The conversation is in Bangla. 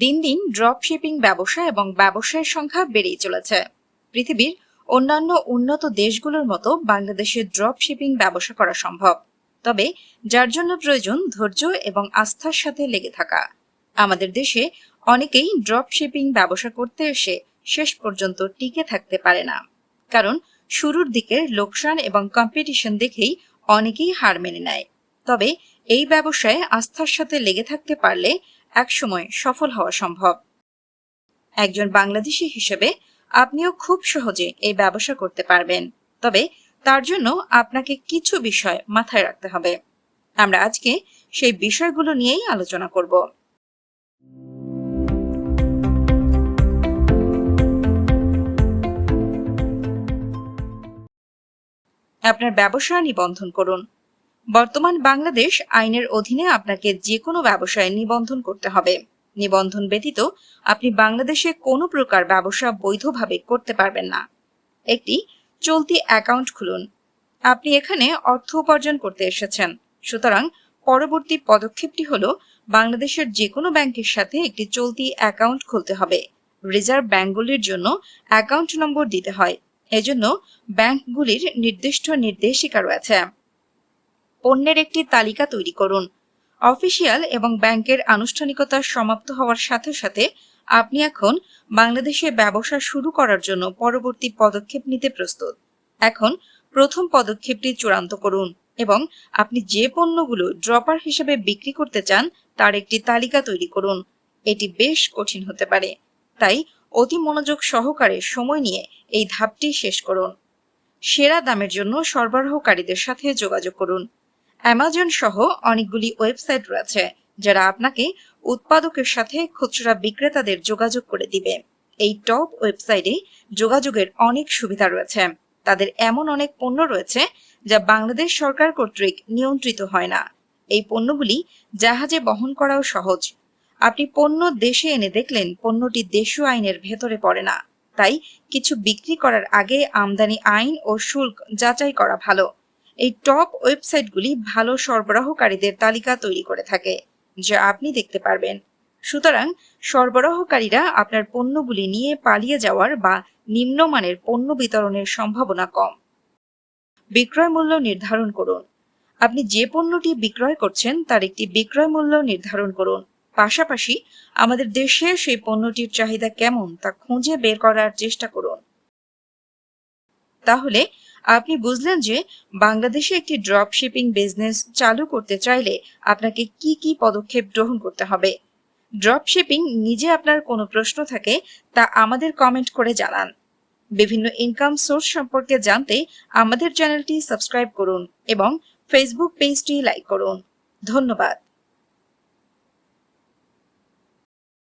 দিন দিন ড্রপ শিপিং ব্যবসা এবং ব্যবসায়ের সংখ্যা বেড়েই চলেছে। পৃথিবীর অন্যান্য উন্নত দেশগুলোর মতো বাংলাদেশে ড্রপ শিপিং ব্যবসা করা সম্ভব, তবে যার জন্য প্রয়োজন ধৈর্য এবং আস্থার সাথে লেগে থাকা। আমাদের দেশে অনেকেই ড্রপ শিপিং ব্যবসা করতে এসে শেষ পর্যন্ত টিকে থাকতে পারে না, কারণ শুরুর দিকের লোকসান এবং কম্পিটিশন দেখেই অনেকেই হার মেনে নেয়। তবে এই ব্যবসায় আস্থার সাথে লেগে থাকতে পারলে একসময় সফল হওয়া সম্ভব। একজন বাংলাদেশী হিসেবে আপনিও খুব সহজে এই ব্যবসা করতে পারবেন, তবে তার জন্য আপনাকে কিছু বিষয় মাথায় রাখতে হবে। আমরা আজকে সেই বিষয়গুলো নিয়েই আলোচনা করব। আপনার ব্যবসা নিবন্ধন করুন। বর্তমান বাংলাদেশ আইনের অধীনে আপনাকে যে কোনো ব্যবসায় নিবন্ধন করতে হবে। নিবন্ধন ব্যতীত আপনি বাংলাদেশে কোনো প্রকার ব্যবসা বৈধভাবে করতে পারবেন না। একটি চলতি অ্যাকাউন্ট খুলুন। আপনি এখানে অর্থ উপার্জন করতে এসেছেন, সুতরাং পরবর্তী পদক্ষেপটি হলো বাংলাদেশের যে কোনো ব্যাংকের সাথে একটি চলতি অ্যাকাউন্ট খুলতে হবে। রিজার্ভ ব্যাংকগুলির জন্য অ্যাকাউন্ট নম্বর দিতে হয়, এজন্য ব্যাংকগুলির নির্দিষ্ট নির্দেশিকা রয়েছে। পণ্যের একটি তালিকা তৈরি করুন। অফিসিয়াল এবং ব্যাংকের আনুষ্ঠানিকতা সমাপ্ত হওয়ার সাথে সাথে আপনি এখন বাংলাদেশে ব্যবসা শুরু করার জন্য পরবর্তী পদক্ষেপ নিতে প্রস্তুত। এখন প্রথম পদক্ষেপটি চূড়ান্ত করুন এবং আপনি যে পণ্যগুলো ড্রপার হিসেবে বিক্রি করতে চান তার একটি তালিকা তৈরি করুন। এটি বেশ কঠিন হতে পারে, তাই অতি মনোযোগ সহকারে সময় নিয়ে এই ধাপটি শেষ করুন। সেরা দামের জন্য সরবরাহকারীদের সাথে যোগাযোগ করুন। অ্যামাজন সহ অনেকগুলি ওয়েবসাইট রয়েছে যারা আপনাকে উৎপাদকের সাথে খুচরা বিক্রেতাদের যোগাযোগ করে দিবে। এই টপ ওয়েবসাইটে যোগাযোগের অনেক সুবিধা রয়েছে। তাদের এমন অনেক পণ্য রয়েছে যা বাংলাদেশ সরকার কর্তৃক নিয়ন্ত্রিত হয় না। এই পণ্যগুলি জাহাজে বহন করাও সহজ। আপনি পণ্য দেশে এনে দেখলেন পণ্যটি দেশীয় আইনের ভেতরে পড়ে না, তাই কিছু বিক্রি করার আগে আমদানি আইন ও শুল্ক যাচাই করা ভালো। এই টপ ওয়েবসাইটগুলি ভালো সরবরাহকারীদের তালিকা তৈরি করে থাকে, যা আপনি দেখতে পারবেন। সুতরাং সরবরাহকারীরা আপনার পণ্যগুলি নিয়ে পালিয়ে যাওয়ার বা নিম্নমানের পণ্য বিতরণের সম্ভাবনা কম। বিক্রয় মূল্য নির্ধারণ করুন। আপনি যে পণ্যটি বিক্রয় করছেন তার একটি বিক্রয় মূল্য নির্ধারণ করুন। পাশাপাশি আমাদের দেশে সেই পণ্যটির চাহিদা কেমন তা খুঁজে বের করার চেষ্টা করুন। তাহলে আপনি বুঝলেন যে বাংলাদেশে একটি ড্রপ শিপিং বিজনেস চালু করতে চাইলে আপনাকে কি কি পদক্ষেপ গ্রহণ করতে হবে। ড্রপ শিপিং নিজে আপনার কোনো প্রশ্ন থাকে তা আমাদের কমেন্ট করে জানান। বিভিন্ন ইনকাম সোর্স সম্পর্কে জানতে আমাদের চ্যানেলটি সাবস্ক্রাইব করুন এবং ফেসবুক পেজটি লাইক করুন। ধন্যবাদ।